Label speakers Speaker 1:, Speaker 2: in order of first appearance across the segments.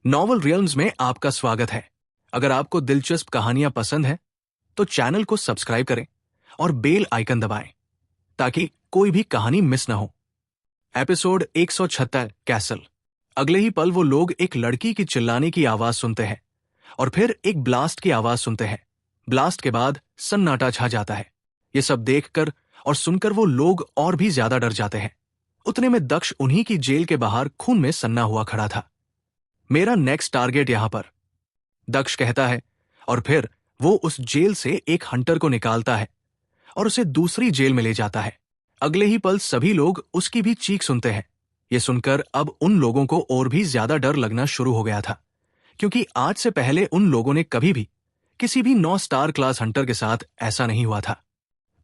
Speaker 1: Novel रियल्म्स में आपका स्वागत है। अगर आपको दिलचस्प कहानियां पसंद है तो चैनल को सब्सक्राइब करें और बेल आइकन दबाएं ताकि कोई भी कहानी मिस न हो। Episode 176 castle. अगले ही पल वो लोग एक लड़की की चिल्लाने की आवाज सुनते हैं और फिर एक ब्लास्ट की आवाज सुनते हैं। ब्लास्ट के बाद सन्नाटा छा जाता है। ये सब देखकर और सुनकर वो लोग और भी ज्यादा डर जाते हैं। उतने में दक्ष उन्हीं की जेल के बाहर खून में सन्ना हुआ खड़ा था। मेरा नेक्स्ट टारगेट यहां पर, दक्ष कहता है, और फिर वो उस जेल से एक हंटर को निकालता है और उसे दूसरी जेल में ले जाता है। अगले ही पल सभी लोग उसकी भी चीख सुनते हैं। ये सुनकर अब उन लोगों को और भी ज्यादा डर लगना शुरू हो गया था, क्योंकि आज से पहले उन लोगों ने कभी भी किसी भी 9 स्टार क्लास हंटर के साथ ऐसा नहीं हुआ था।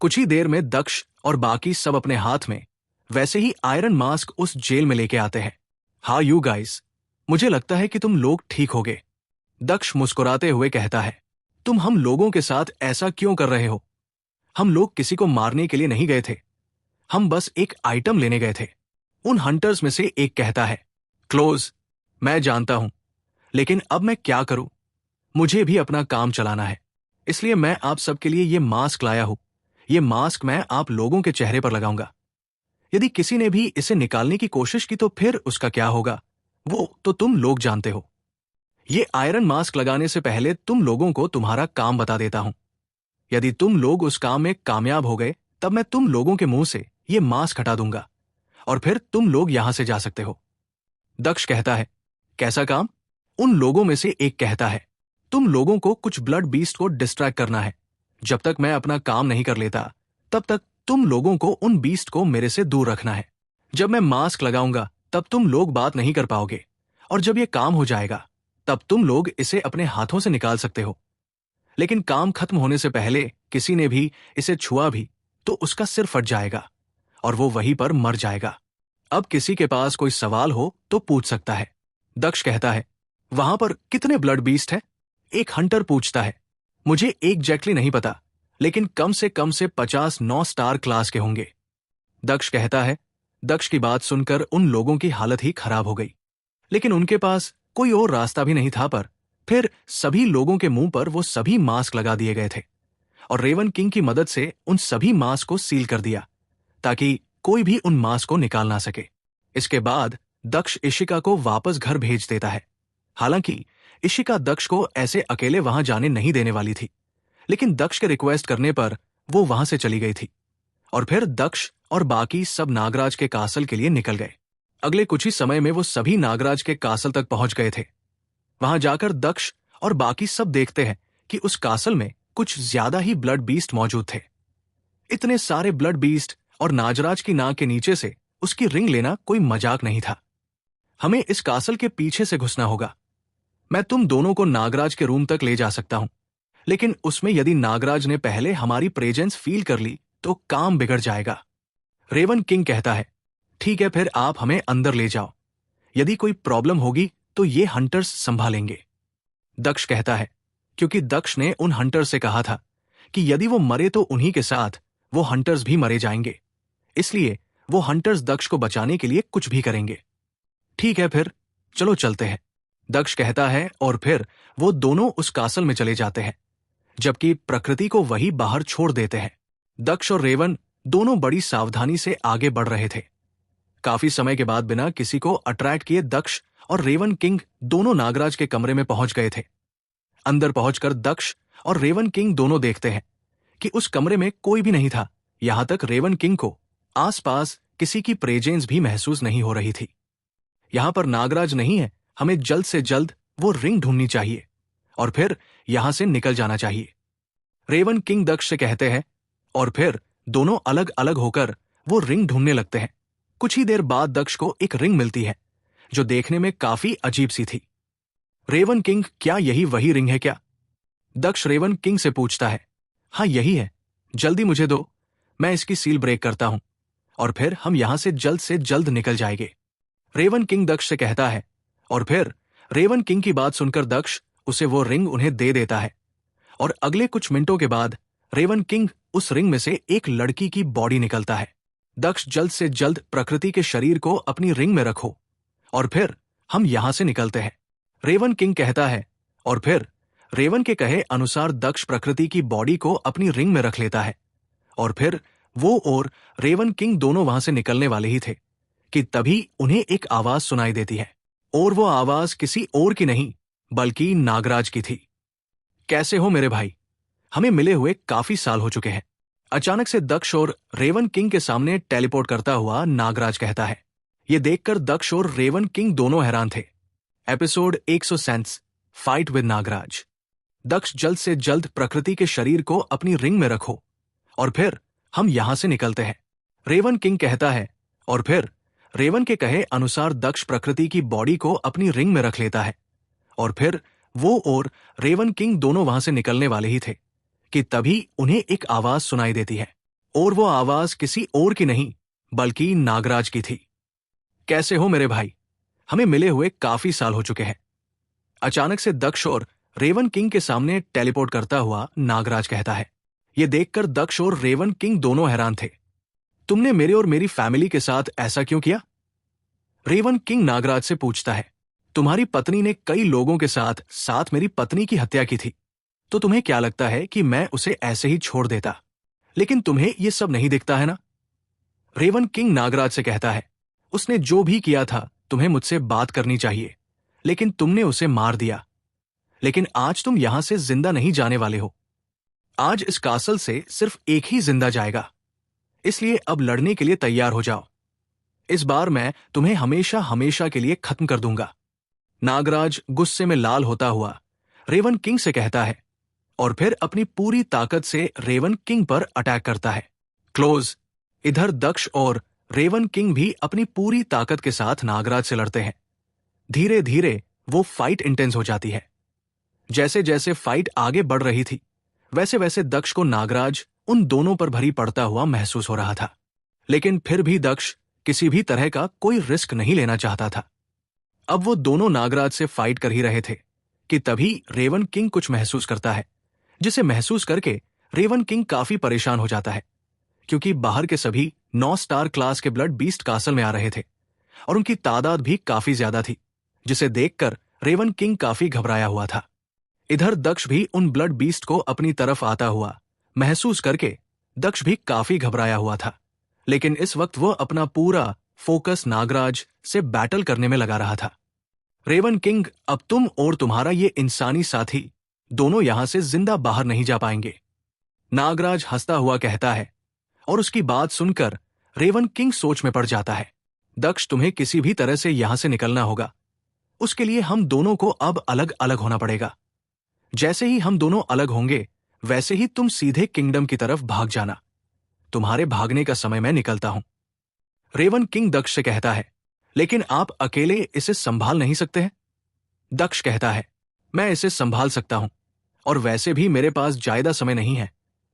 Speaker 1: कुछ ही देर में दक्ष और बाकी सब अपने हाथ में वैसे ही आयरन मास्क उस जेल में लेके आते हैं। हाँ यू गाइस, मुझे लगता है कि तुम लोग ठीक होगे, दक्ष मुस्कुराते हुए कहता है। तुम हम लोगों के साथ ऐसा क्यों कर रहे हो? हम लोग किसी को मारने के लिए नहीं गए थे, हम बस एक आइटम लेने गए थे, उन हंटर्स में से एक कहता है। क्लोज, मैं जानता हूं, लेकिन अब मैं क्या करूं? मुझे भी अपना काम चलाना है, इसलिए मैं आप सबके लिए ये मास्क लाया हूं। ये मास्क मैं आप लोगों के चेहरे पर लगाऊंगा। यदि किसी ने भी इसे निकालने की कोशिश की तो फिर उसका क्या होगा वो तो तुम लोग जानते हो। ये आयरन मास्क लगाने से पहले तुम लोगों को तुम्हारा काम बता देता हूं। यदि तुम लोग उस काम में कामयाब हो गए तब मैं तुम लोगों के मुंह से ये मास्क हटा दूंगा और फिर तुम लोग यहां से जा सकते हो। दक्ष कहता है, कैसा काम? उन लोगों में से एक कहता है, तुम लोगों को कुछ ब्लड बीस्ट को डिस्ट्रैक्ट करना है। जब तक मैं अपना काम नहीं कर लेता तब तक तुम लोगों को उन बीस्ट को मेरे से दूर रखना है। जब मैं मास्क लगाऊंगा तब तुम लोग बात नहीं कर पाओगे, और जब यह काम हो जाएगा तब तुम लोग इसे अपने हाथों से निकाल सकते हो। लेकिन काम खत्म होने से पहले किसी ने भी इसे छुआ भी तो उसका सिर फट जाएगा और वो वहीं पर मर जाएगा। अब किसी के पास कोई सवाल हो तो पूछ सकता है। दक्ष कहता है, वहां पर कितने ब्लड बीस्ट है? एक हंटर पूछता है। मुझे एग्जैक्टली नहीं पता, लेकिन कम से 50 9 स्टार क्लास के होंगे, दक्ष कहता है। दक्ष की बात सुनकर उन लोगों की हालत ही खराब हो गई, लेकिन उनके पास कोई और रास्ता भी नहीं था। पर फिर सभी लोगों के मुंह पर वो सभी मास्क लगा दिए गए थे और रेवन किंग की मदद से उन सभी मास्क को सील कर दिया ताकि कोई भी उन मास्क को निकाल ना सके। इसके बाद दक्ष इशिका को वापस घर भेज देता है। हालांकि इशिका दक्ष को ऐसे अकेले वहां जाने नहीं देने वाली थी, लेकिन दक्ष के रिक्वेस्ट करने पर वो वहां से चली गई थी और फिर दक्ष और बाकी सब नागराज के कासल के लिए निकल गए। अगले कुछ ही समय में वो सभी नागराज के कासल तक पहुंच गए थे। वहां जाकर दक्ष और बाकी सब देखते हैं कि उस कासल में कुछ ज्यादा ही ब्लड बीस्ट मौजूद थे। इतने सारे ब्लड बीस्ट और नागराज की नाक के नीचे से उसकी रिंग लेना कोई मजाक नहीं था। हमें इस कासल के पीछे से घुसना होगा। मैं तुम दोनों को नागराज के रूम तक ले जा सकता हूं, लेकिन उसमें यदि नागराज ने पहले हमारी प्रेजेंस फील कर ली तो काम बिगड़ जाएगा। रेवन किंग कहता है, ठीक है, फिर आप हमें अंदर ले जाओ। यदि कोई प्रॉब्लम होगी तो ये हंटर्स संभालेंगे, दक्ष कहता है, क्योंकि दक्ष ने उन हंटर्स से कहा था कि यदि वो मरे तो उन्हीं के साथ वो हंटर्स भी मरे जाएंगे, इसलिए वो हंटर्स दक्ष को बचाने के लिए कुछ भी करेंगे। ठीक है, फिर चलो चलते हैं, दक्ष कहता है, और फिर वो दोनों उस कासल में चले जाते हैं, जबकि प्रकृति को वही बाहर छोड़ देते हैं। दक्ष और रेवन दोनों बड़ी सावधानी से आगे बढ़ रहे थे। काफी समय के बाद बिना किसी को अट्रैक्ट किए दक्ष और रेवन किंग दोनों नागराज के कमरे में पहुंच गए थे। अंदर पहुंचकर दक्ष और रेवन किंग दोनों देखते हैं कि उस कमरे में कोई भी नहीं था। यहां तक रेवन किंग को आसपास किसी की प्रेजेंस भी महसूस नहीं हो रही थी। यहां पर नागराज नहीं है, हमें जल्द से जल्द वो रिंग ढूंढनी चाहिए और फिर यहां से निकल जाना चाहिए, रेवन किंग दक्ष से कहते हैं। और फिर दोनों अलग अलग होकर वो रिंग ढूंढने लगते हैं। कुछ ही देर बाद दक्ष को एक रिंग मिलती है जो देखने में काफी अजीब सी थी। रेवन किंग, क्या यही वही रिंग है क्या? दक्ष रेवन किंग से पूछता है। हाँ यही है, जल्दी मुझे दो, मैं इसकी सील ब्रेक करता हूं और फिर हम यहां से जल्द निकल जाएंगे, रेवन किंग दक्ष से कहता है। और फिर रेवन किंग की बात सुनकर दक्ष उसे वो रिंग उन्हें दे देता है और अगले कुछ मिनटों के बाद रेवन किंग उस रिंग में से एक लड़की की बॉडी निकलता है। दक्ष, जल्द से जल्द प्रकृति के शरीर को अपनी रिंग में रखो और फिर हम यहां से निकलते हैं, रेवन किंग कहता है, और फिर रेवन के कहे अनुसार दक्ष प्रकृति की बॉडी को अपनी रिंग में रख लेता है। और फिर वो और रेवन किंग दोनों वहां से निकलने वाले ही थे कि तभी उन्हें एक आवाज सुनाई देती है, और वो आवाज किसी और की नहीं बल्कि नागराज की थी। कैसे हो मेरे भाई? हमें मिले हुए काफी साल हो चुके हैं। अचानक से दक्ष और रेवन किंग के सामने टेलीपोर्ट करता हुआ नागराज कहता है। ये देखकर दक्ष और रेवन किंग दोनों हैरान थे। Episode 137 fight with Nagraj. Daksh जल्द से जल्द प्रकृति के शरीर को अपनी रिंग में रखो और फिर हम यहां से निकलते हैं, रेवन किंग कहता है। और फिर रेवन के कहे अनुसार दक्ष प्रकृति की बॉडी को अपनी रिंग में रख लेता है। और फिर वो और रेवन किंग दोनों वहां से निकलने वाले ही थे कि तभी उन्हें एक आवाज सुनाई देती है, और वो आवाज किसी और की नहीं बल्कि नागराज की थी। कैसे हो मेरे भाई? हमें मिले हुए काफी साल हो चुके हैं। अचानक से दक्ष और रेवन किंग के सामने टेलीपोर्ट करता हुआ नागराज कहता है। ये देखकर दक्ष और रेवन किंग दोनों हैरान थे। तुमने मेरे और मेरी फैमिली के साथ ऐसा क्यों किया? रेवन किंग नागराज से पूछता है। तुम्हारी पत्नी ने कई लोगों के साथ साथ मेरी पत्नी की हत्या की थी, तो तुम्हें क्या लगता है कि मैं उसे ऐसे ही छोड़ देता? लेकिन तुम्हें यह सब नहीं दिखता है ना? रेवन किंग नागराज से कहता है। उसने जो भी किया था तुम्हें मुझसे बात करनी चाहिए, लेकिन तुमने उसे मार दिया। लेकिन आज तुम यहां से जिंदा नहीं जाने वाले हो। आज इस कासल से सिर्फ एक ही जिंदा जाएगा, इसलिए अब लड़ने के लिए तैयार हो जाओ। इस बार मैं तुम्हें हमेशा हमेशा के लिए खत्म कर दूंगा। नागराज गुस्से में लाल होता हुआ रेवन किंग से कहता है और फिर अपनी पूरी ताकत से रेवन किंग पर अटैक करता है। क्लोज। इधर दक्ष और रेवन किंग भी अपनी पूरी ताकत के साथ नागराज से लड़ते हैं। धीरे धीरे वो फाइट इंटेंस हो जाती है। जैसे जैसे फाइट आगे बढ़ रही थी वैसे वैसे दक्ष को नागराज उन दोनों पर भरी पड़ता हुआ महसूस हो रहा था, लेकिन फिर भी दक्ष किसी भी तरह का कोई रिस्क नहीं लेना चाहता था। अब वो दोनों नागराज से फाइट कर ही रहे थे कि तभी रेवन किंग कुछ महसूस करता है, जिसे महसूस करके रेवन किंग काफी परेशान हो जाता है, क्योंकि बाहर के सभी 9 स्टार क्लास के ब्लड बीस्ट कासल में आ रहे थे और उनकी तादाद भी काफी ज्यादा थी, जिसे देखकर रेवन किंग काफी घबराया हुआ था। इधर दक्ष भी उन ब्लड बीस्ट को अपनी तरफ आता हुआ महसूस करके दक्ष भी काफी घबराया हुआ था, लेकिन इस वक्त वो अपना पूरा फोकस नागराज से बैटल करने में लगा रहा था। रेवन किंग, अब तुम और तुम्हारा ये इंसानी साथी दोनों यहां से जिंदा बाहर नहीं जा पाएंगे, नागराज हंसता हुआ कहता है। और उसकी बात सुनकर रेवन किंग सोच में पड़ जाता है। दक्ष, तुम्हें किसी भी तरह से यहां से निकलना होगा। उसके लिए हम दोनों को अब अलग अलग होना पड़ेगा। जैसे ही हम दोनों अलग होंगे वैसे ही तुम सीधे किंगडम की तरफ भाग जाना। तुम्हारे भागने का समय मैं निकलता हूं, रेवन किंग दक्ष से कहता है। लेकिन आप अकेले इसे संभाल नहीं सकते हैं? दक्ष कहता है, मैं इसे संभाल सकता हूं, और वैसे भी मेरे पास ज्यादा समय नहीं है।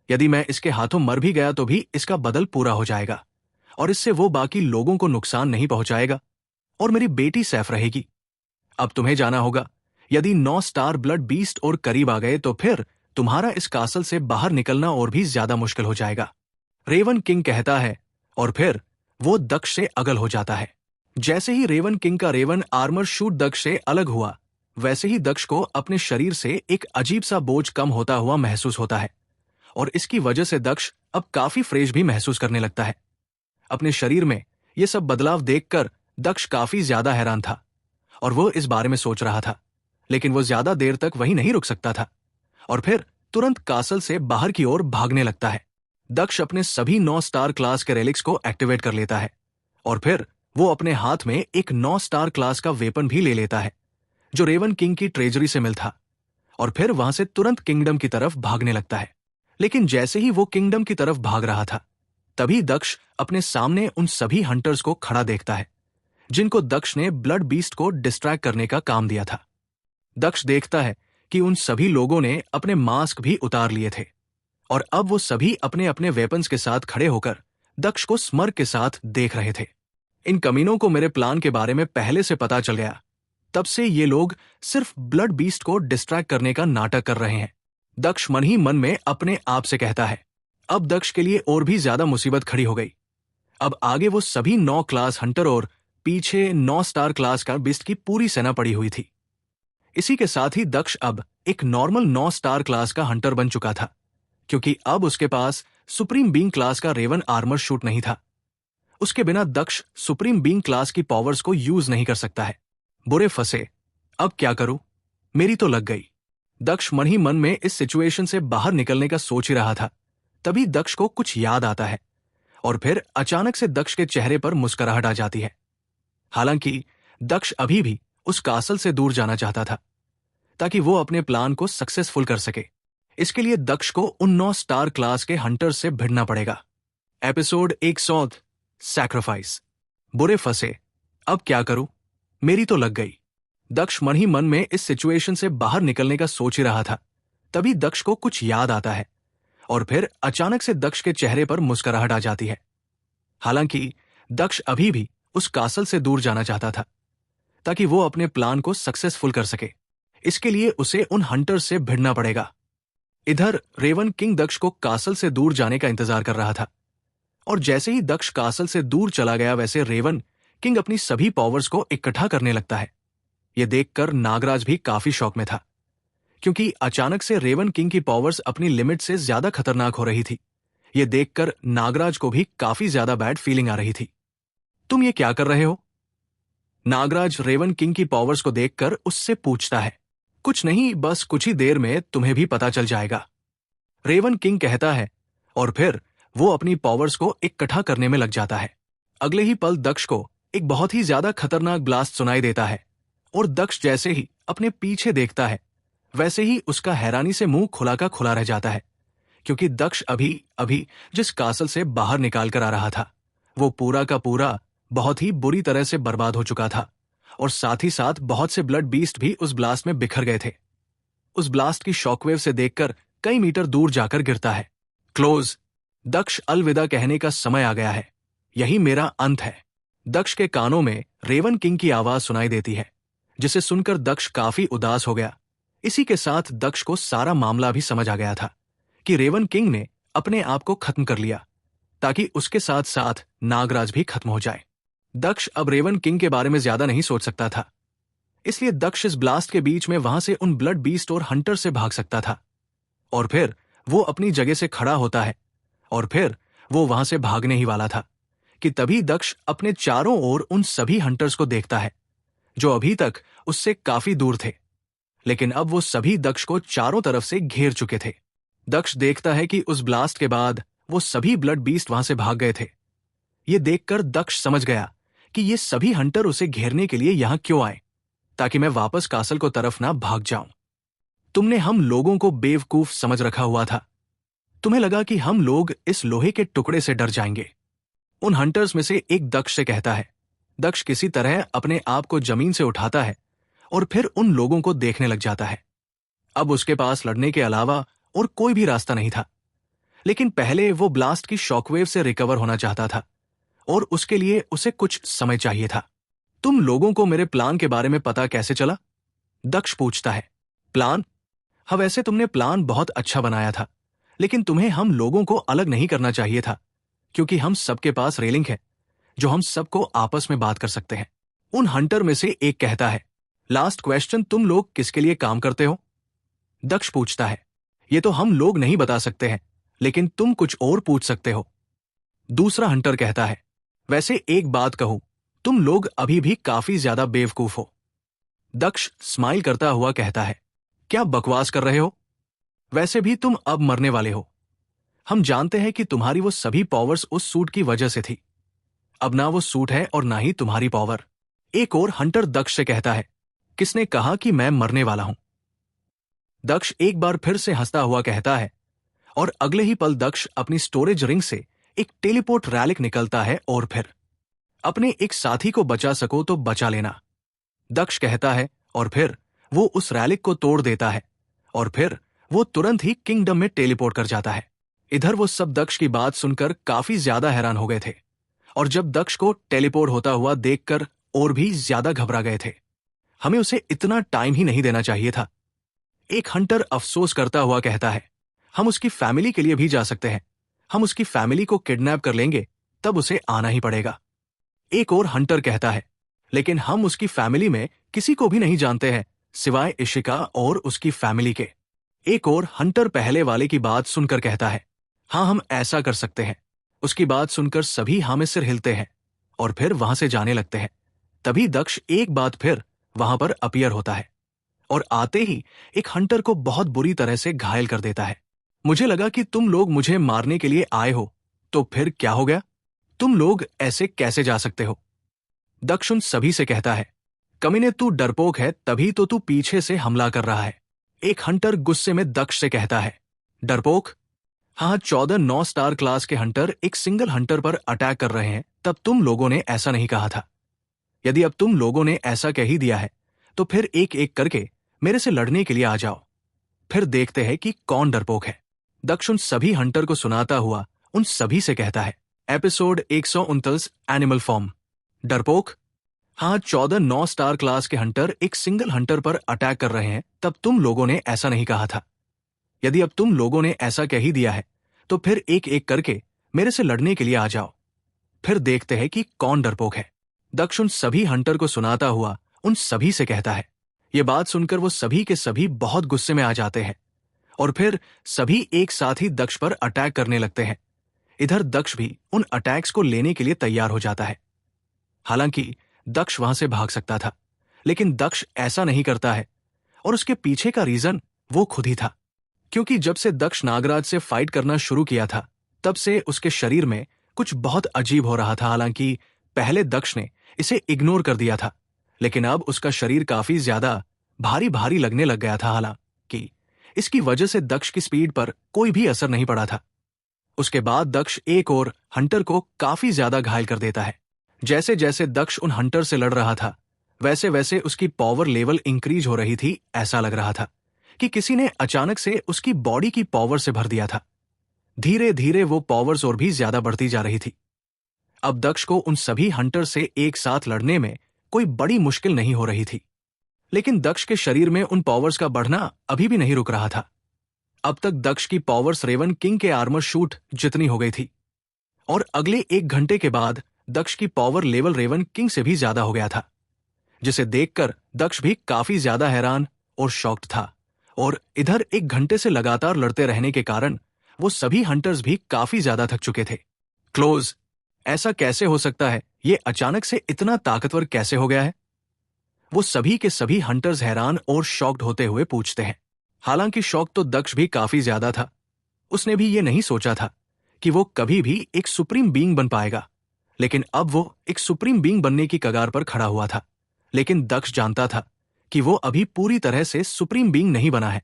Speaker 1: यदि मैं इसके हाथों मर भी गया तो भी इसका बदल पूरा हो जाएगा, और इससे वो बाकी लोगों को नुकसान नहीं पहुंचाएगा, और मेरी बेटी सेफ रहेगी। अब तुम्हें जाना होगा। यदि 9 स्टार ब्लड बीस्ट और करीब आ गए तो फिर तुम्हारा इस कासल से बाहर निकलना और भी ज्यादा मुश्किल हो जाएगा, रेवन किंग कहता है। और फिर वो दक्ष से अगल हो जाता है। जैसे ही रेवन किंग का रेवन आर्मर शूट दक्ष से अलग हुआ, वैसे ही दक्ष को अपने शरीर से एक अजीब सा बोझ कम होता हुआ महसूस होता है, और इसकी वजह से दक्ष अब काफी फ्रेश भी महसूस करने लगता है। अपने शरीर में ये सब बदलाव देखकर दक्ष काफी ज्यादा हैरान था, और वो इस बारे में सोच रहा था, लेकिन वो ज्यादा देर तक वहीं नहीं रुक सकता था, और फिर तुरंत कासल से बाहर की ओर भागने लगता है। दक्ष अपने सभी 9 स्टार क्लास के रेलिक्स को एक्टिवेट कर लेता है, और फिर वो अपने हाथ में एक 9 स्टार क्लास का वेपन भी ले लेता है, जो रेवन किंग की ट्रेजरी से मिल था, और फिर वहां से तुरंत किंगडम की तरफ भागने लगता है। लेकिन जैसे ही वो किंगडम की तरफ भाग रहा था, तभी दक्ष अपने सामने उन सभी हंटर्स को खड़ा देखता है, जिनको दक्ष ने ब्लड बीस्ट को डिस्ट्रैक्ट करने का काम दिया था। दक्ष देखता है कि उन सभी लोगों ने अपने मास्क भी उतार लिए थे, और अब वो सभी अपने अपने वेपन्स के साथ खड़े होकर दक्ष को स्मर्क के साथ देख रहे थे। इन कमीनों को मेरे प्लान के बारे में पहले से पता चल गया, तब से ये लोग सिर्फ ब्लड बीस्ट को डिस्ट्रैक्ट करने का नाटक कर रहे हैं, दक्ष मन ही मन में अपने आप से कहता है। अब दक्ष के लिए और भी ज्यादा मुसीबत खड़ी हो गई। अब आगे वो सभी 9 क्लास हंटर और पीछे 9 स्टार क्लास का बीस्ट की पूरी सेना पड़ी हुई थी। इसी के साथ ही दक्ष अब एक नॉर्मल 9 स्टार क्लास का हंटर बन चुका था, क्योंकि अब उसके पास सुप्रीम बीइंग क्लास का रेवन आर्मर शूट नहीं था। उसके बिना दक्ष सुप्रीम बीइंग क्लास की पावर्स को यूज नहीं कर सकता है। बुरे फंसे, अब क्या करूं? मेरी तो लग गई। दक्ष मन ही मन में इस सिचुएशन से बाहर निकलने का सोच ही रहा था। तभी दक्ष को कुछ याद आता है और फिर अचानक से दक्ष के चेहरे पर मुस्कुराहट आ जाती है। हालांकि दक्ष अभी भी उस कासल से दूर जाना चाहता था ताकि वो अपने प्लान को सक्सेसफुल कर सके। इसके लिए दक्ष को उन 9 स्टार क्लास के हंटर से भिड़ना पड़ेगा। Episode 100 sacrifice. बुरे फंसे, अब क्या करूं? मेरी तो लग गई। दक्ष मन ही मन में इस सिचुएशन से बाहर निकलने का सोच ही रहा था। तभी दक्ष को कुछ याद आता है और फिर अचानक से दक्ष के चेहरे पर मुस्कुराहट आ जाती है। हालांकि दक्ष अभी भी उस कासल से दूर जाना चाहता था ताकि वो अपने प्लान को सक्सेसफुल कर सके। इसके लिए उसे उन हंटर से भिड़ना पड़ेगा। इधर रेवन किंग दक्ष को कासल से दूर जाने का इंतजार कर रहा था और जैसे ही दक्ष कासल से दूर चला गया वैसे रेवन किंग अपनी सभी पावर्स को इकट्ठा करने लगता है। यह देखकर नागराज भी काफी शौक में था, क्योंकि अचानक से रेवन किंग की पावर्स अपनी लिमिट से ज्यादा खतरनाक हो रही थी। यह देखकर नागराज को भी काफी ज्यादा बैड फीलिंग आ रही थी। तुम ये क्या कर रहे हो? नागराज रेवन किंग की पावर्स को देखकर उससे पूछता है। कुछ नहीं, बस कुछ ही देर में तुम्हें भी पता चल जाएगा, रेवन किंग कहता है और फिर वो अपनी पावर्स को इकट्ठा करने में लग जाता है। अगले ही पल दक्ष को एक बहुत ही ज्यादा खतरनाक ब्लास्ट सुनाई देता है और दक्ष जैसे ही अपने पीछे देखता है वैसे ही उसका हैरानी से मुंह खुला का खुला रह जाता है, क्योंकि दक्ष अभी जिस कासल से बाहर निकाल कर आ रहा था वो पूरा का पूरा बहुत ही बुरी तरह से बर्बाद हो चुका था और साथ ही साथ बहुत से ब्लड बीस्ट भी उस ब्लास्ट में बिखर गए थे। उस ब्लास्ट की शॉकवेव से देखकर कई मीटर दूर जाकर गिरता है। क्लोज। दक्ष अलविदा कहने का समय आ गया है, यही मेरा अंत है। दक्ष के कानों में रेवन किंग की आवाज सुनाई देती है, जिसे सुनकर दक्ष काफी उदास हो गया। इसी के साथ दक्ष को सारा मामला भी समझ आ गया था कि रेवन किंग ने अपने आप को खत्म कर लिया ताकि उसके साथ साथ नागराज भी खत्म हो जाए। दक्ष अब रेवन किंग के बारे में ज्यादा नहीं सोच सकता था, इसलिए दक्ष इस ब्लास्ट के बीच में वहां से उन ब्लड बीस्ट और हंटर से भाग सकता था। और फिर वो अपनी जगह से खड़ा होता है और फिर वो वहां से भागने ही वाला था कि तभी दक्ष अपने चारों ओर उन सभी हंटर्स को देखता है जो अभी तक उससे काफी दूर थे, लेकिन अब वो सभी दक्ष को चारों तरफ से घेर चुके थे। दक्ष देखता है कि उस ब्लास्ट के बाद वो सभी ब्लड बीस्ट वहां से भाग गए थे। ये देखकर दक्ष समझ गया कि ये सभी हंटर उसे घेरने के लिए यहां क्यों आए, ताकि मैं वापस कासल को तरफ ना भाग जाऊं। तुमने हम लोगों को बेवकूफ समझ रखा हुआ था। तुम्हें लगा कि हम लोग इस लोहे के टुकड़े से डर जाएंगे। उन हंटर्स में से एक दक्ष से कहता है। दक्ष किसी तरह अपने आप को जमीन से उठाता है और फिर उन लोगों को देखने लग जाता है। अब उसके पास लड़ने के अलावा और कोई भी रास्ता नहीं था, लेकिन पहले वो ब्लास्ट की शॉकवेव से रिकवर होना चाहता था और उसके लिए उसे कुछ समय चाहिए था। तुम लोगों को मेरे प्लान के बारे में पता कैसे चला? दक्ष पूछता है। प्लान? हाँ, वैसे तुमने प्लान बहुत अच्छा बनाया था, लेकिन तुम्हें हम लोगों को अलग नहीं करना चाहिए था, क्योंकि हम सबके पास रेलिंग है जो हम सबको आपस में बात कर सकते हैं। उन हंटर में से एक कहता है। लास्ट क्वेश्चन, तुम लोग किसके लिए काम करते हो? दक्ष पूछता है। ये तो हम लोग नहीं बता सकते हैं, लेकिन तुम कुछ और पूछ सकते हो। दूसरा हंटर कहता है। वैसे एक बात कहूं, तुम लोग अभी भी काफी ज्यादा बेवकूफ हो। दक्ष स्माइल करता हुआ कहता है। क्या बकवास कर रहे हो? वैसे भी तुम अब मरने वाले हो। हम जानते हैं कि तुम्हारी वो सभी पावर्स उस सूट की वजह से थी। अब ना वो सूट है और ना ही तुम्हारी पावर। एक और हंटर दक्ष से कहता है। किसने कहा कि मैं मरने वाला हूं? दक्ष एक बार फिर से हंसता हुआ कहता है और अगले ही पल दक्ष अपनी स्टोरेज रिंग से एक टेलीपोर्ट रैलिक निकलता है और फिर अपने एक साथी को बचा सको तो बचा लेना, दक्ष कहता है और फिर वो उस रैलिक को तोड़ देता है और फिर वो तुरंत ही किंगडम में टेलीपोर्ट कर जाता है। इधर वो सब दक्ष की बात सुनकर काफी ज्यादा हैरान हो गए थे और जब दक्ष को टेलीपोर्ट होता हुआ देखकर और भी ज्यादा घबरा गए थे। हमें उसे इतना टाइम ही नहीं देना चाहिए था। एक हंटर अफसोस करता हुआ कहता है। हम उसकी फैमिली के लिए भी जा सकते हैं। हम उसकी फैमिली को किडनैप कर लेंगे, तब उसे आना ही पड़ेगा। एक और हंटर कहता है। लेकिन हम उसकी फैमिली में किसी को भी नहीं जानते हैं, सिवाय इशिका और उसकी फैमिली के। एक और हंटर पहले वाले की बात सुनकर कहता है, हाँ हम ऐसा कर सकते हैं। उसकी बात सुनकर सभी हाँ में सिर हिलते हैं और फिर वहां से जाने लगते हैं। तभी दक्ष एक बार फिर वहां पर अपीयर होता है और आते ही एक हंटर को बहुत बुरी तरह से घायल कर देता है। मुझे लगा कि तुम लोग मुझे मारने के लिए आए हो, तो फिर क्या हो गया? तुम लोग ऐसे कैसे जा सकते हो? दक्ष उन सभी से कहता है, कमीने तू डरपोक है तभी तो तू पीछे से हमला कर रहा है। एक हंटर गुस्से में दक्ष से कहता है, डरपोक? हाँ, 14 9 स्टार क्लास के हंटर एक सिंगल हंटर पर अटैक कर रहे हैं, तब तुम लोगों ने ऐसा नहीं कहा था। यदि अब तुम लोगों ने ऐसा कह ही दिया है तो फिर एक एक करके मेरे से लड़ने के लिए आ जाओ, फिर देखते हैं कि कौन डरपोक है। दक्ष उन सभी हंटर को सुनाता हुआ उन सभी से कहता है। Episode 129 animal form. डरपोक? हाँ, 14 9 स्टार क्लास के हंटर एक सिंगल हंटर पर अटैक कर रहे हैं, तब तुम लोगों ने ऐसा नहीं कहा था। यदि अब तुम लोगों ने ऐसा कह ही दिया है तो फिर एक एक करके मेरे से लड़ने के लिए आ जाओ, फिर देखते हैं कि कौन डरपोक है। दक्ष उन सभी हंटर को सुनाता हुआ उन सभी से कहता है। ये बात सुनकर वो सभी के सभी बहुत गुस्से में आ जाते हैं और फिर सभी एक साथ ही दक्ष पर अटैक करने लगते हैं। इधर दक्ष भी उन अटैक्स को लेने के लिए तैयार हो जाता है। हालांकि दक्ष वहां से भाग सकता था, लेकिन दक्ष ऐसा नहीं करता है और उसके पीछे का रीजन वो खुद ही था। क्योंकि जब से दक्ष नागराज से फाइट करना शुरू किया था, तब से उसके शरीर में कुछ बहुत अजीब हो रहा था। हालांकि पहले दक्ष ने इसे इग्नोर कर दिया था, लेकिन अब उसका शरीर काफी ज्यादा भारी भारी लगने लग गया था। हालांकि इसकी वजह से दक्ष की स्पीड पर कोई भी असर नहीं पड़ा था। उसके बाद दक्ष एक और हंटर को काफी ज्यादा घायल कर देता है। जैसे जैसे दक्ष उन हंटर से लड़ रहा था, वैसे वैसे उसकी पावर लेवल इंक्रीज हो रही थी। ऐसा लग रहा था कि किसी ने अचानक से उसकी बॉडी की पावर से भर दिया था। धीरे धीरे वो पावर्स और भी ज्यादा बढ़ती जा रही थी। अब दक्ष को उन सभी हंटर से एक साथ लड़ने में कोई बड़ी मुश्किल नहीं हो रही थी, लेकिन दक्ष के शरीर में उन पावर्स का बढ़ना अभी भी नहीं रुक रहा था। अब तक दक्ष की पावर्स रेवन किंग के आर्मर शूट जितनी हो गई थी और अगले 1 घंटे के बाद दक्ष की पावर लेवल रेवन किंग से भी ज्यादा हो गया था, जिसे देखकर दक्ष भी काफी ज्यादा हैरान और शॉक्ड था। और इधर 1 घंटे से लगातार लड़ते रहने के कारण वो सभी हंटर्स भी काफी ज्यादा थक चुके थे। क्लोज, ऐसा कैसे हो सकता है? ये अचानक से इतना ताकतवर कैसे हो गया है? वो सभी के सभी हंटर्स हैरान और शॉक्ड होते हुए पूछते हैं। हालांकि शॉक तो दक्ष भी काफी ज्यादा था। उसने भी ये नहीं सोचा था कि वो कभी भी एक सुप्रीम बीइंग बन पाएगा, लेकिन अब वो एक सुप्रीम बीइंग बनने की कगार पर खड़ा हुआ था। लेकिन दक्ष जानता था कि वो अभी पूरी तरह से सुप्रीम बीइंग नहीं बना है,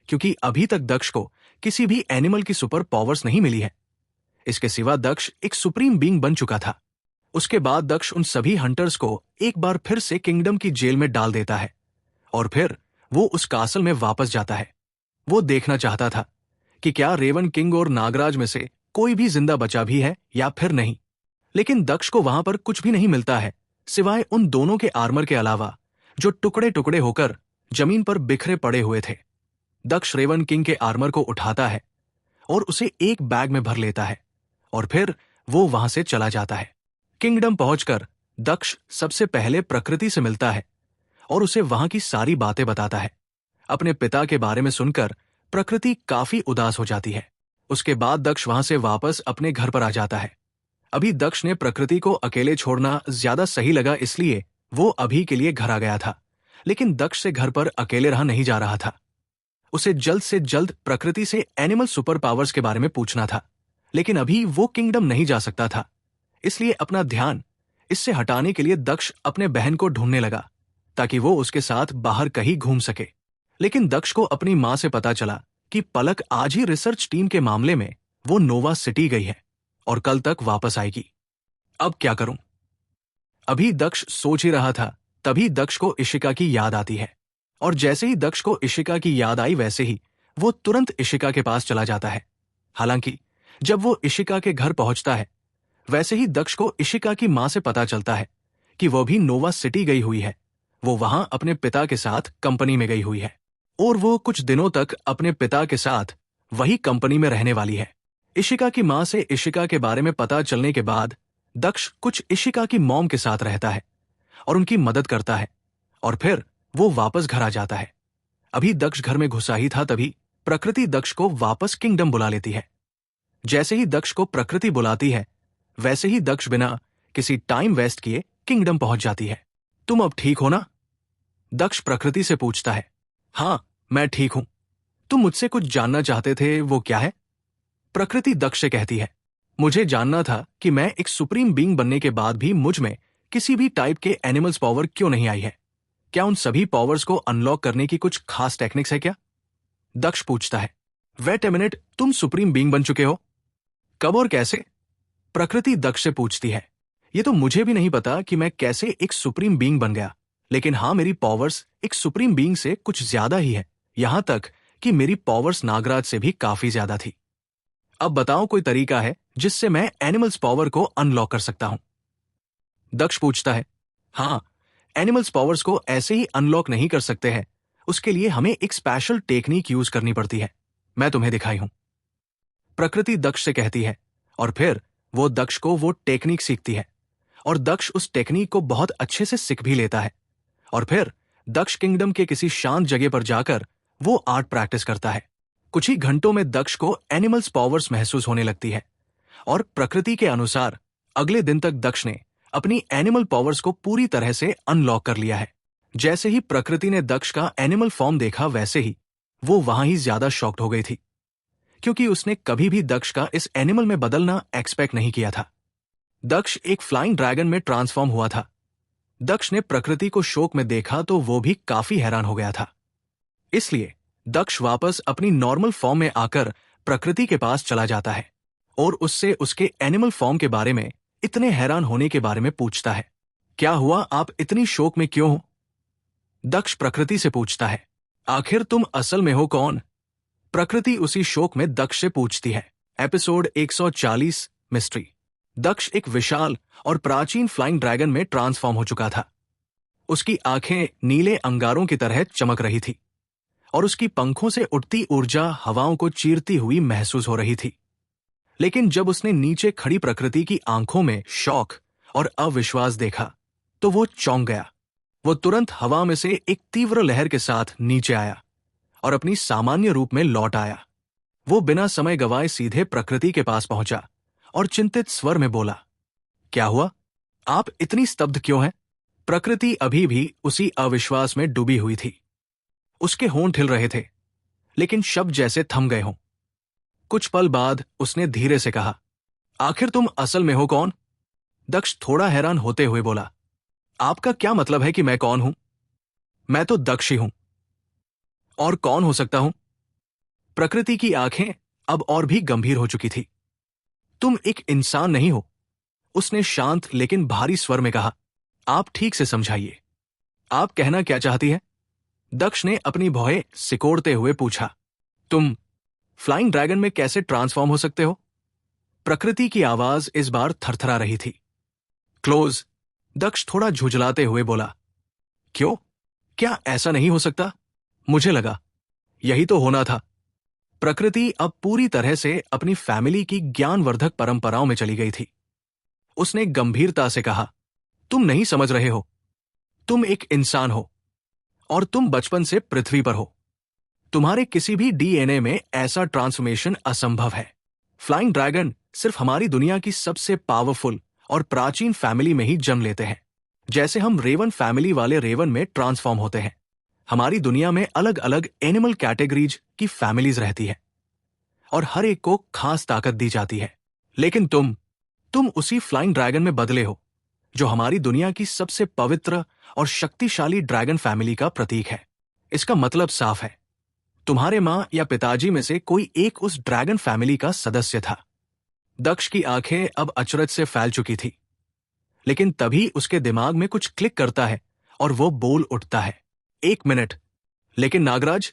Speaker 1: क्योंकि अभी तक दक्ष को किसी भी एनिमल की सुपर पावर्स नहीं मिली है। इसके सिवा दक्ष एक सुप्रीम बीइंग बन चुका था। उसके बाद दक्ष उन सभी हंटर्स को एक बार फिर से किंगडम की जेल में डाल देता है और फिर वो उस कासल में वापस जाता है। वो देखना चाहता था कि क्या रेवन किंग और नागराज में से कोई भी जिंदा बचा भी है या फिर नहीं, लेकिन दक्ष को वहां पर कुछ भी नहीं मिलता है सिवाय उन दोनों के आर्मर के अलावा, जो टुकड़े टुकड़े होकर जमीन पर बिखरे पड़े हुए थे। दक्ष रेवन किंग के आर्मर को उठाता है और उसे एक बैग में भर लेता है और फिर वो वहां से चला जाता है। किंगडम पहुंचकर दक्ष सबसे पहले प्रकृति से मिलता है और उसे वहां की सारी बातें बताता है। अपने पिता के बारे में सुनकर प्रकृति काफी उदास हो जाती है। उसके बाद दक्ष वहां से वापस अपने घर पर आ जाता है। अभी दक्ष ने प्रकृति को अकेले छोड़ना ज्यादा सही लगा, इसलिए वो अभी के लिए घर आ गया था। लेकिन दक्ष से घर पर अकेले रहा नहीं जा रहा था। उसे जल्द से जल्द प्रकृति से एनिमल सुपर पावर्स के बारे में पूछना था, लेकिन अभी वो किंगडम नहीं जा सकता था। इसलिए अपना ध्यान इससे हटाने के लिए दक्ष अपने बहन को ढूंढने लगा ताकि वो उसके साथ बाहर कहीं घूम सके। लेकिन दक्ष को अपनी मां से पता चला कि पलक आज ही रिसर्च टीम के मामले में वो नोवा सिटी गई है और कल तक वापस आएगी। अब क्या करूं? अभी दक्ष सोच ही रहा था, तभी दक्ष को इशिका की याद आती है और जैसे ही दक्ष को इशिका की याद आई, वैसे ही वो तुरंत इशिका के पास चला जाता है। हालांकि जब वो इशिका के घर पहुंचता है, वैसे ही दक्ष को इशिका की मां से पता चलता है कि वो भी नोवा सिटी गई हुई है। वो वहां अपने पिता के साथ कंपनी में गई हुई है और वो कुछ दिनों तक अपने पिता के साथ वही कंपनी में रहने वाली है। इशिका की मां से इशिका के बारे में पता चलने के बाद दक्ष कुछ इशिका की मॉम के साथ रहता है और उनकी मदद करता है और फिर वो वापस घर आ जाता है। अभी दक्ष घर में घुसा ही था तभी प्रकृति दक्ष को वापस किंगडम बुला लेती है। जैसे ही दक्ष को प्रकृति बुलाती है, वैसे ही दक्ष बिना किसी टाइम वेस्ट किए किंगडम पहुंच जाती है। तुम अब ठीक हो ना? दक्ष प्रकृति से पूछता है। हाँ, मैं ठीक हूं। तुम मुझसे कुछ जानना चाहते थे, वो क्या है? प्रकृति दक्ष से कहती है, मुझे जानना था कि मैं एक सुप्रीम बीइंग बनने के बाद भी मुझ में किसी भी टाइप के एनिमल्स पावर क्यों नहीं आई है। क्या उन सभी पावर्स को अनलॉक करने की कुछ खास टेक्निक्स है क्या? दक्ष पूछता है। वेट ए मिनट, तुम सुप्रीम बीइंग बन चुके हो? कब और कैसे? प्रकृति दक्ष से पूछती है। ये तो मुझे भी नहीं पता कि मैं कैसे एक सुप्रीम बीइंग बन गया, लेकिन हाँ, मेरी पावर्स एक सुप्रीम बीइंग से कुछ ज्यादा ही है। यहां तक कि मेरी पावर्स नागराज से भी काफी ज्यादा थी। अब बताओ, कोई तरीका है जिससे मैं एनिमल्स पावर को अनलॉक कर सकता हूं? दक्ष पूछता है। हाँ, एनिमल्स पावर्स को ऐसे ही अनलॉक नहीं कर सकते हैं। उसके लिए हमें एक स्पेशल टेक्निक यूज करनी पड़ती है। मैं तुम्हें दिखाई हूं। प्रकृति दक्ष से कहती है और फिर वो दक्ष को वो टेक्निक सीखती है और दक्ष उस टेक्निक को बहुत अच्छे से सीख भी लेता है। और फिर दक्ष किंगडम के किसी शांत जगह पर जाकर वो आर्ट प्रैक्टिस करता है। कुछ ही घंटों में दक्ष को एनिमल्स पावर्स महसूस होने लगती है और प्रकृति के अनुसार अगले दिन तक दक्ष ने अपनी एनिमल पावर्स को पूरी तरह से अनलॉक कर लिया है। जैसे ही प्रकृति ने दक्ष का एनिमल फॉर्म देखा, वैसे ही वो वहां ही ज्यादा शॉक्ड हो गई थी, क्योंकि उसने कभी भी दक्ष का इस एनिमल में बदलना एक्सपेक्ट नहीं किया था। दक्ष एक फ्लाइंग ड्रैगन में ट्रांसफॉर्म हुआ था। दक्ष ने प्रकृति को शोक में देखा तो वो भी काफी हैरान हो गया था। इसलिए दक्ष वापस अपनी नॉर्मल फॉर्म में आकर प्रकृति के पास चला जाता है और उससे उसके एनिमल फॉर्म के बारे में, इतने हैरान होने के बारे में पूछता है। क्या हुआ, आप इतनी शोक में क्यों हो? दक्ष प्रकृति से पूछता है। आखिर तुम असल में हो कौन? प्रकृति उसी शोक में दक्ष से पूछती है। Episode 140 mystery. दक्ष एक विशाल और प्राचीन फ्लाइंग ड्रैगन में ट्रांसफॉर्म हो चुका था। उसकी आंखें नीले अंगारों की तरह चमक रही थी और उसकी पंखों से उठती ऊर्जा हवाओं को चीरती हुई महसूस हो रही थी। लेकिन जब उसने नीचे खड़ी प्रकृति की आंखों में शौक और अविश्वास देखा तो वो चौंक गया। वो तुरंत हवा में से एक तीव्र लहर के साथ नीचे आया और अपनी सामान्य रूप में लौट आया। वो बिना समय गवाए सीधे प्रकृति के पास पहुंचा और चिंतित स्वर में बोला, क्या हुआ? आप इतनी स्तब्ध क्यों हैं? प्रकृति अभी भी उसी अविश्वास में डूबी हुई थी। उसके होंठ हिल रहे थे, लेकिन शब्द जैसे थम गए हों। कुछ पल बाद उसने धीरे से कहा, आखिर तुम असल में हो कौन? दक्ष थोड़ा हैरान होते हुए बोला, आपका क्या मतलब है कि मैं कौन हूं? मैं तो दक्ष ही हूं। और कौन हो सकता हूं? प्रकृति की आंखें अब और भी गंभीर हो चुकी थी। तुम एक इंसान नहीं हो, उसने शांत लेकिन भारी स्वर में कहा। आप ठीक से समझाइए, आप कहना क्या चाहती हैं? दक्ष ने अपनी भौहें सिकोड़ते हुए पूछा। तुम फ्लाइंग ड्रैगन में कैसे ट्रांसफॉर्म हो सकते हो? प्रकृति की आवाज इस बार थरथरा रही थी। क्लोज, दक्ष थोड़ा झुंझलाते हुए बोला। क्यों? क्या ऐसा नहीं हो सकता? मुझे लगा यही तो होना था। प्रकृति अब पूरी तरह से अपनी फैमिली की ज्ञानवर्धक परंपराओं में चली गई थी। उसने गंभीरता से कहा, तुम नहीं समझ रहे हो। तुम एक इंसान हो और तुम बचपन से पृथ्वी पर हो। तुम्हारे किसी भी डीएनए में ऐसा ट्रांसफॉर्मेशन असंभव है। फ्लाइंग ड्रैगन सिर्फ हमारी दुनिया की सबसे पावरफुल और प्राचीन फैमिली में ही जन्म लेते हैं। जैसे हम रेवन फैमिली वाले रेवन में ट्रांसफॉर्म होते हैं, हमारी दुनिया में अलग अलग एनिमल कैटेगरीज की फैमिलीज रहती है और हर एक को खास ताकत दी जाती है। लेकिन तुम उसी फ्लाइंग ड्रैगन में बदले हो, जो हमारी दुनिया की सबसे पवित्र और शक्तिशाली ड्रैगन फैमिली का प्रतीक है। इसका मतलब साफ है, तुम्हारे मां या पिताजी में से कोई एक उस ड्रैगन फैमिली का सदस्य था। दक्ष की आंखें अब अचरज से फैल चुकी थी, लेकिन तभी उसके दिमाग में कुछ क्लिक करता है और वो बोल उठता है, एक मिनट, लेकिन नागराज,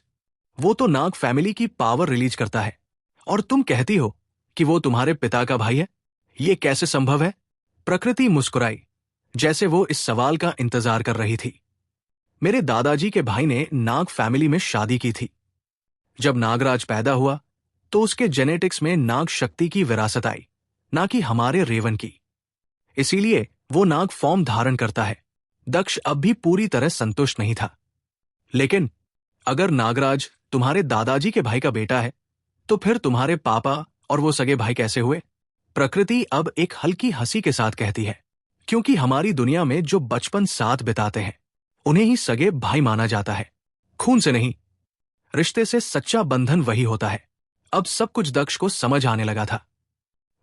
Speaker 1: वो तो नाग फैमिली की पावर रिलीज करता है और तुम कहती हो कि वो तुम्हारे पिता का भाई है। ये कैसे संभव है? प्रकृति मुस्कुराई, जैसे वो इस सवाल का इंतजार कर रही थी। मेरे दादाजी के भाई ने नाग फैमिली में शादी की थी। जब नागराज पैदा हुआ तो उसके जेनेटिक्स में नाग शक्ति की विरासत आई, ना कि हमारे रेवन की। इसीलिए वो नाग फॉर्म धारण करता है। दक्ष अब भी पूरी तरह संतुष्ट नहीं था। लेकिन अगर नागराज तुम्हारे दादाजी के भाई का बेटा है, तो फिर तुम्हारे पापा और वो सगे भाई कैसे हुए? प्रकृति अब एक हल्की हंसी के साथ कहती है, क्योंकि हमारी दुनिया में जो बचपन साथ बिताते हैं उन्हें ही सगे भाई माना जाता है, खून से नहीं। रिश्ते से सच्चा बंधन वही होता है। अब सब कुछ दक्ष को समझ आने लगा था।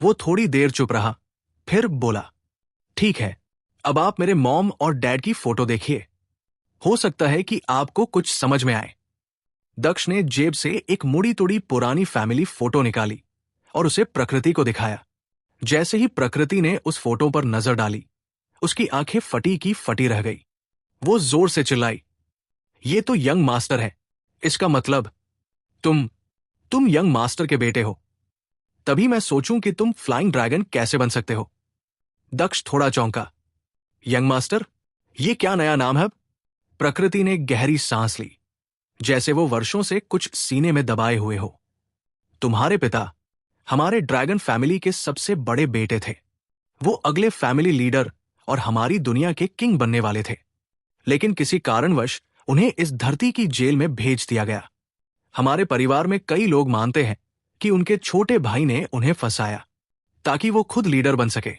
Speaker 1: वो थोड़ी देर चुप रहा, फिर बोला, ठीक है, अब आप मेरे मॉम और डैड की फोटो देखिए, हो सकता है कि आपको कुछ समझ में आए। दक्ष ने जेब से एक मुड़ी तुड़ी पुरानी फैमिली फोटो निकाली और उसे प्रकृति को दिखाया। जैसे ही प्रकृति ने उस फोटो पर नजर डाली, उसकी आंखें फटी की फटी रह गई। वो जोर से चिल्लाई, ये तो यंग मास्टर है, इसका मतलब तुम यंग मास्टर के बेटे हो। तभी मैं सोचूं कि तुम फ्लाइंग ड्रैगन कैसे बन सकते हो। दक्ष थोड़ा चौंका, यंग मास्टर, ये क्या नया नाम है? प्रकृति ने गहरी सांस ली, जैसे वो वर्षों से कुछ सीने में दबाए हुए हो। तुम्हारे पिता हमारे ड्रैगन फैमिली के सबसे बड़े बेटे थे। वो अगले फैमिली लीडर और हमारी दुनिया के किंग बनने वाले थे, लेकिन किसी कारणवश उन्हें इस धरती की जेल में भेज दिया गया। हमारे परिवार में कई लोग मानते हैं कि उनके छोटे भाई ने उन्हें फंसाया ताकि वो खुद लीडर बन सके,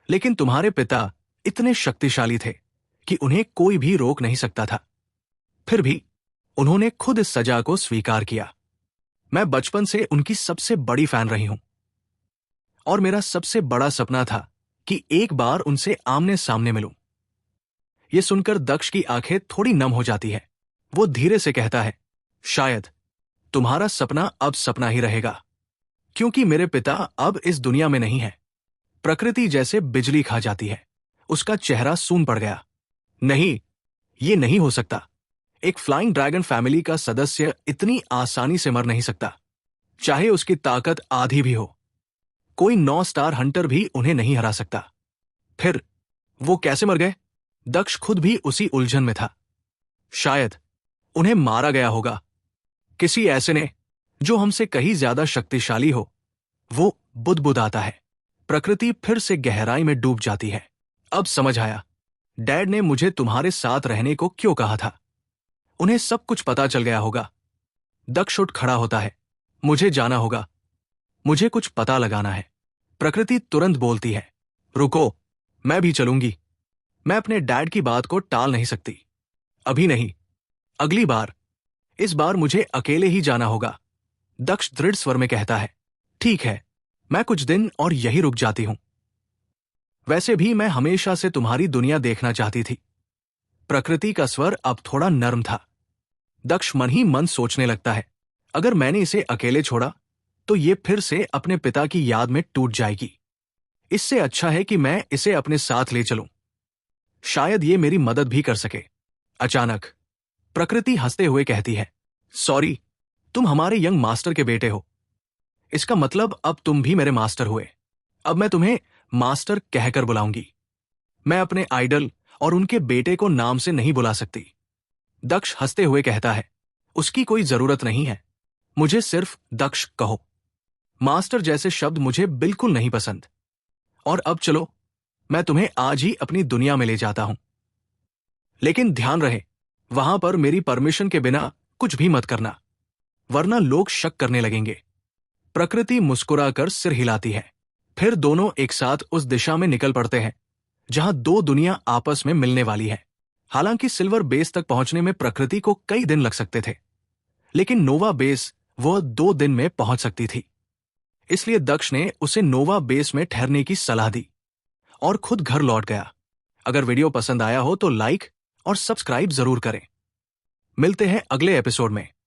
Speaker 1: लेकिन तुम्हारे पिता इतने शक्तिशाली थे कि उन्हें कोई भी रोक नहीं सकता था। फिर भी उन्होंने खुद इस सजा को स्वीकार किया। मैं बचपन से उनकी सबसे बड़ी फैन रही हूं और मेरा सबसे बड़ा सपना था कि एक बार उनसे आमने सामने मिलूं। यह सुनकर दक्ष की आंखें थोड़ी नम हो जाती है। वो धीरे से कहता है, शायद तुम्हारा सपना अब सपना ही रहेगा, क्योंकि मेरे पिता अब इस दुनिया में नहीं है। प्रकृति जैसे बिजली खा जाती है, उसका चेहरा सून पड़ गया। नहीं, ये नहीं हो सकता। एक फ्लाइंग ड्रैगन फैमिली का सदस्य इतनी आसानी से मर नहीं सकता, चाहे उसकी ताकत आधी भी हो। कोई 9 स्टार हंटर भी उन्हें नहीं हरा सकता। फिर वो कैसे मर गए? दक्ष खुद भी उसी उलझन में था। शायद उन्हें मारा गया होगा, किसी ऐसे ने जो हमसे कहीं ज्यादा शक्तिशाली हो। वो बुदबुदाता है। प्रकृति फिर से गहराई में डूब जाती है। अब समझ आया, डैड ने मुझे तुम्हारे साथ रहने को क्यों कहा था। उन्हें सब कुछ पता चल गया होगा। दक्ष उठ खड़ा होता है, मुझे जाना होगा, मुझे कुछ पता लगाना है। प्रकृति तुरंत बोलती है, रुको, मैं भी चलूंगी। मैं अपने डैड की बात को टाल नहीं सकती। अभी नहीं, अगली बार। इस बार मुझे अकेले ही जाना होगा। दक्ष दृढ़ स्वर में कहता है, ठीक है, मैं कुछ दिन और यही रुक जाती हूं। वैसे भी मैं हमेशा से तुम्हारी दुनिया देखना चाहती थी। प्रकृति का स्वर अब थोड़ा नर्म था। दक्ष मन ही मन सोचने लगता है, अगर मैंने इसे अकेले छोड़ा तो ये फिर से अपने पिता की याद में टूट जाएगी। इससे अच्छा है कि मैं इसे अपने साथ ले चलूं। शायद ये मेरी मदद भी कर सके। अचानक प्रकृति हंसते हुए कहती है, सॉरी, तुम हमारे यंग मास्टर के बेटे हो। इसका मतलब अब तुम भी मेरे मास्टर हुए। अब मैं तुम्हें मास्टर कहकर बुलाऊंगी। मैं अपने आइडल और उनके बेटे को नाम से नहीं बुला सकती। दक्ष हंसते हुए कहता है, उसकी कोई जरूरत नहीं है, मुझे सिर्फ दक्ष कहो। मास्टर जैसे शब्द मुझे बिल्कुल नहीं पसंद। और अब चलो, मैं तुम्हें आज ही अपनी दुनिया में ले जाता हूं। लेकिन ध्यान रहे, वहां पर मेरी परमिशन के बिना कुछ भी मत करना, वरना लोग शक करने लगेंगे। प्रकृति मुस्कुराकर सिर हिलाती है। फिर दोनों एक साथ उस दिशा में निकल पड़ते हैं जहां दो दुनिया आपस में मिलने वाली है। हालांकि सिल्वर बेस तक पहुंचने में प्रकृति को कई दिन लग सकते थे, लेकिन नोवा बेस वह 2 दिन में पहुंच सकती थी। इसलिए दक्ष ने उसे नोवा बेस में ठहरने की सलाह दी और खुद घर लौट गया। अगर वीडियो पसंद आया हो तो लाइक और सब्सक्राइब जरूर करें। मिलते हैं अगले एपिसोड में।